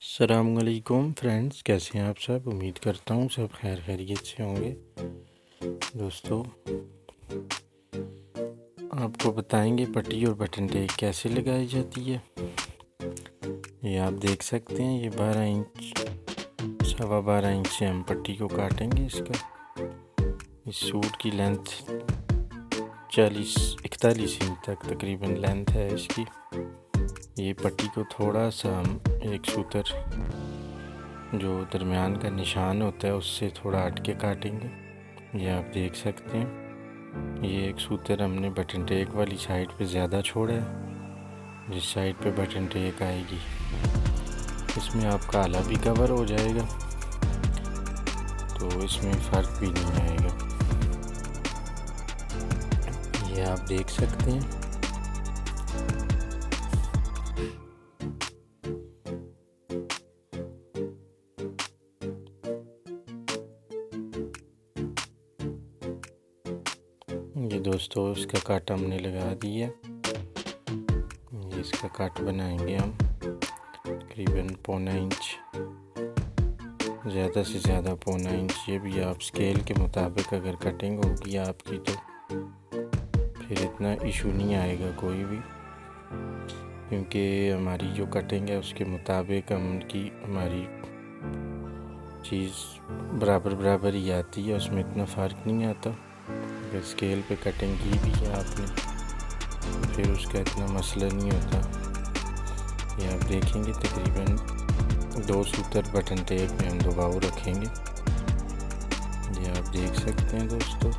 अस्सलामुअलैकुम फ्रेंड्स, कैसे हैं आप सब। उम्मीद करता हूँ सब खैर खैरियत से होंगे। दोस्तों, आपको बताएंगे पट्टी और बटन टेप कैसे लगाई जाती है। ये आप देख सकते हैं, ये 12 इंच 12.5 इंच से हम पट्टी को काटेंगे। इस सूट की लेंथ 41 इंच तक तकरीबन लेंथ है इसकी। ये पट्टी को थोड़ा सा हम एक सूतर जो दरमियान का निशान होता है उससे थोड़ा हट के काटेंगे। ये आप देख सकते हैं, ये एक सूतर हमने बटन टेक वाली साइड पे ज़्यादा छोड़ा है। जिस साइड पे बटन टेक आएगी इसमें आपका आला भी कवर हो जाएगा, तो इसमें फ़र्क भी नहीं आएगा। ये आप देख सकते हैं। ये दोस्तों, इसका कट हमने लगा दिया। इसका कट बनाएंगे हम तकरीबन 1.25 इंच, ज़्यादा से ज़्यादा 1.25 इंच। ये भी आप स्केल के मुताबिक अगर कटिंग होगी आपकी तो फिर इतना इशू नहीं आएगा कोई भी, क्योंकि हमारी जो कटिंग है उसके मुताबिक हमारी चीज़ बराबर ही आती है, उसमें इतना फ़र्क नहीं आता। अगर स्केल पे कटिंग की भी है आपने फिर उसका इतना मसला नहीं होता। ये आप देखेंगे तकरीबन 2 सूतर बटन टेप में हम दबाव रखेंगे। ये आप देख सकते हैं दोस्तों।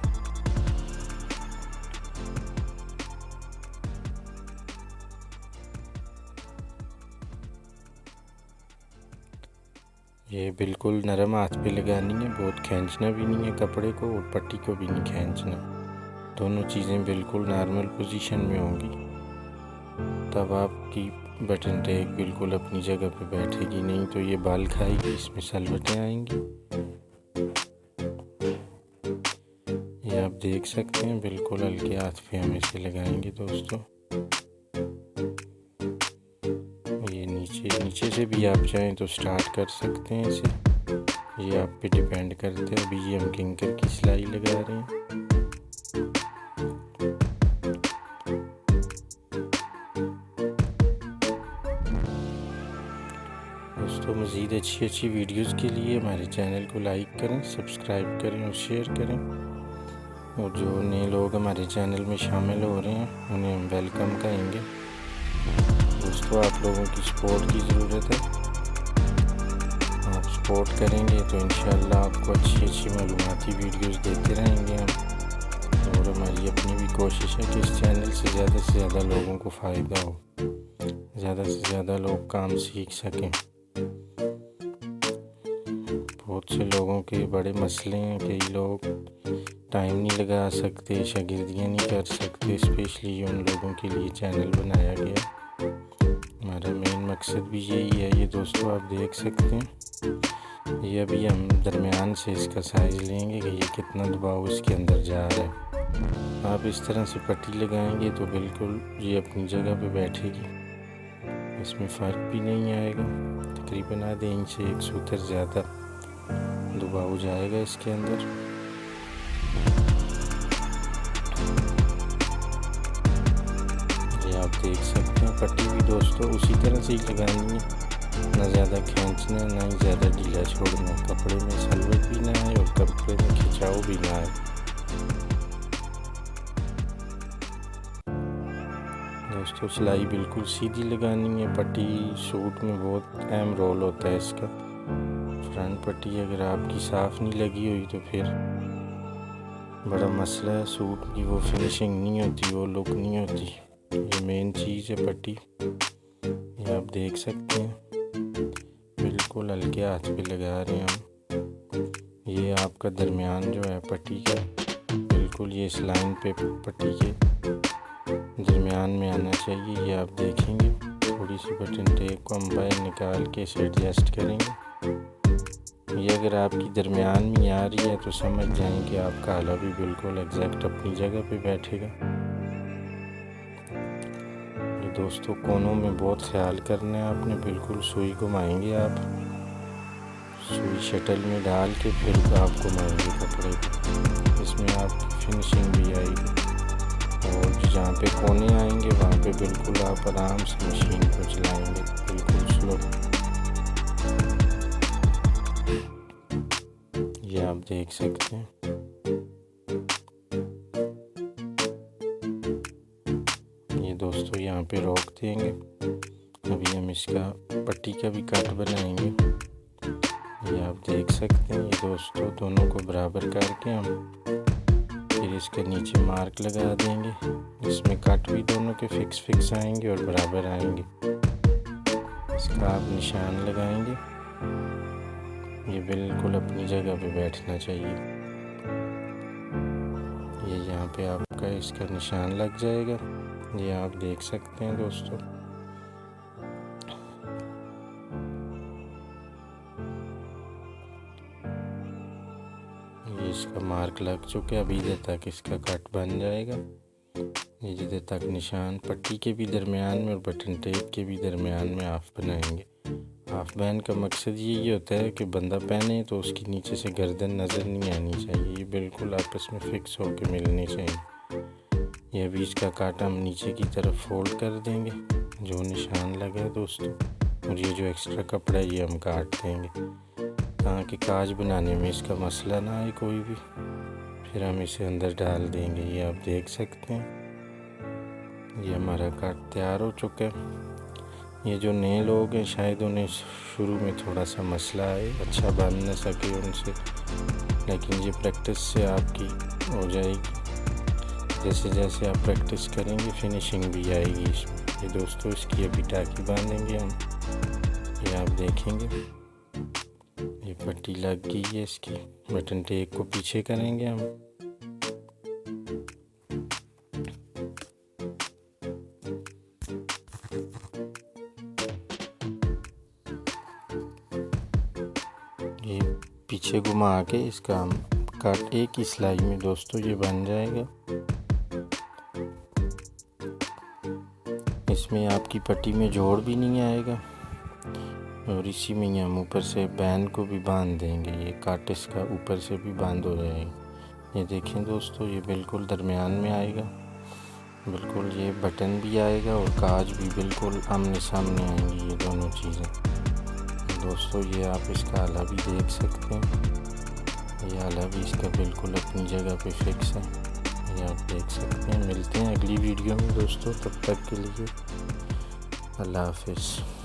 ये बिल्कुल नरम हाथ पे लगानी है, बहुत खींचना भी नहीं है कपड़े को और पट्टी को भी नहीं खींचना। दोनों चीज़ें बिल्कुल नॉर्मल पोजीशन में होंगी, तब आपकी बटन टेप बिल्कुल अपनी जगह पे बैठेगी। नहीं तो ये बाल खाएगी, इसमें सलवटें आएंगी। ये आप देख सकते हैं, बिल्कुल हल्के हाथ पे हम इसे लगाएंगे दोस्तों। ये नीचे से भी आप चाहें तो स्टार्ट कर सकते हैं इसे, ये आप पे डिपेंड करते हैं। अभी ये हम किंकर की सिलाई लगा रहे हैं। दोस्तों, मज़ीद अच्छी वीडियोस के लिए हमारे चैनल को लाइक करें, सब्सक्राइब करें और शेयर करें। और जो नए लोग हमारे चैनल में शामिल हो रहे हैं उन्हें हम वेलकम कहेंगे। दोस्तों, आप लोगों की सपोर्ट की ज़रूरत है। आप सपोर्ट करेंगे तो इंशाल्लाह आपको अच्छी मालूमाती वीडियोस देते रहेंगे हम। और हमारी अपनी भी कोशिश है कि इस चैनल से ज़्यादा लोगों को फ़ायदा हो, ज़्यादा से ज़्यादा लोग काम सीख सकें। बहुत से लोगों के बड़े मसले हैं, कई लोग टाइम नहीं लगा सकते, शागिर्दियाँ नहीं कर सकते। स्पेशली उन लोगों के लिए चैनल बनाया गया। हमारा मेन मकसद भी यही है। ये दोस्तों आप देख सकते हैं, ये अभी हम दरमियान से इसका साइज़ लेंगे कि ये कितना दबाव इसके अंदर जा रहा है। आप इस तरह से पट्टी लगाएंगे तो बिल्कुल ये अपनी जगह पे बैठेगी, इसमें फ़र्क भी नहीं आएगा। तकरीबन आधे इंच से 1 सूतर ज़्यादा दबाव जाएगा इसके अंदर। ये आप देख सकते हैं। पट्टी भी दोस्तों उसी तरह से ही लगानी है, ना ज़्यादा खींचना ना ही ज़्यादा ढीला छोड़ना। कपड़े में सलवट भी ना आए और कपड़े में खिंचाव भी ना आए। दोस्तों, सिलाई बिल्कुल सीधी लगानी है। पट्टी सूट में बहुत अहम रोल होता है इसका। फ्रंट पट्टी अगर आपकी साफ़ नहीं लगी हुई तो फिर बड़ा मसला है। सूट की वो फिनिशिंग नहीं होती, वो लुक नहीं होती। ये मेन चीज़ है पट्टी। ये आप देख सकते हैं, बिल्कुल हल्के हाथ पे लगा रहे हैं हम। ये आपका दरमियान जो है पट्टी का बिल्कुल ये इस लाइन पे पट्टी के दरमियान में आना चाहिए। ये आप देखेंगे, थोड़ी सी बटन टेप को हम बाहर निकाल के इसे एडजस्ट करेंगे। ये अगर आपकी दरमियान में आ रही है तो समझ जाएं कि आपका आला भी बिल्कुल एग्जैक्ट अपनी जगह पे बैठेगा। ये दोस्तों कोनों में बहुत ख्याल करना है आपने, बिल्कुल सुई घुमाएंगे आप, सुई शटल में डाल के फिर आप घुमाएंगे कपड़े को, इसमें आपकी फिनिशिंग भी आएगी। और जहाँ पे कोने आएंगे वहाँ पे बिल्कुल आप आराम से मशीन को चलाएंगे, बिल्कुल स्लो। ये आप देख सकते हैं। ये दोस्तों यहाँ पे रोक देंगे। अभी हम इसका पट्टी का भी कट बनाएंगे। ये आप देख सकते हैं। ये दोस्तों दोनों को बराबर करके हम फिर इसके नीचे मार्क लगा देंगे। इसमें कट भी दोनों के फिक्स आएंगे और बराबर आएंगे। इसका आप निशान लगाएंगे। ये बिल्कुल अपनी जगह पे बैठना चाहिए। ये यहाँ पे आपका इसका निशान लग जाएगा। ये आप देख सकते हैं दोस्तों। ये इसका मार्क लग चुका है। अभी इधर तक इसका कट बन जाएगा। ये जिधर तक निशान पट्टी के भी दरमियान में और बटन टेप के भी दरमियान में हाफ बनाएंगे। हाफ बैंड का मकसद ये होता है कि बंदा पहने तो उसकी नीचे से गर्दन नज़र नहीं आनी चाहिए। ये बिल्कुल आपस में फिक्स होके मिलनी चाहिए। ये अभी इसका काट हम नीचे की तरफ फोल्ड कर देंगे जो निशान लगा है दोस्तों। और ये जो एक्स्ट्रा कपड़ा है ये हम काट देंगे ताकि काज बनाने में इसका मसला ना आए कोई भी। फिर हम इसे अंदर डाल देंगे। ये आप देख सकते हैं। ये हमारा काट तैयार हो चुका है। ये जो नए लोग हैं शायद उन्हें शुरू में थोड़ा सा मसला आए, अच्छा बन न सके उनसे, लेकिन ये प्रैक्टिस से आपकी हो जाएगी। जैसे जैसे आप प्रैक्टिस करेंगे फिनिशिंग भी आएगी इसमें। ये दोस्तों इसकी अभी टाकी बांधेंगे हम। ये आप देखेंगे ये पट्टी लग गई है इसकी। बटन टेप को पीछे करेंगे हम। ये पीछे घुमा के इसका हम काट एक ही सिलाई में दोस्तों ये बन जाएगा। इसमें आपकी पट्टी में जोड़ भी नहीं आएगा और इसी में ही हम ऊपर से बैंड को भी बांध देंगे। ये काट इसका ऊपर से भी बांध हो जाएगा। ये देखें दोस्तों ये बिल्कुल दरमियान में आएगा। बिल्कुल ये बटन भी आएगा और काज भी बिल्कुल आमने सामने आएंगी ये दोनों चीज़ें। दोस्तों ये आप इसका आला भी देख सकते हैं। ये आला भी इसका बिल्कुल अपनी जगह पे फिक्स है। ये आप देख सकते हैं। मिलते हैं अगली वीडियो में दोस्तों, तब तक के लिए अल्लाह हाफिज़।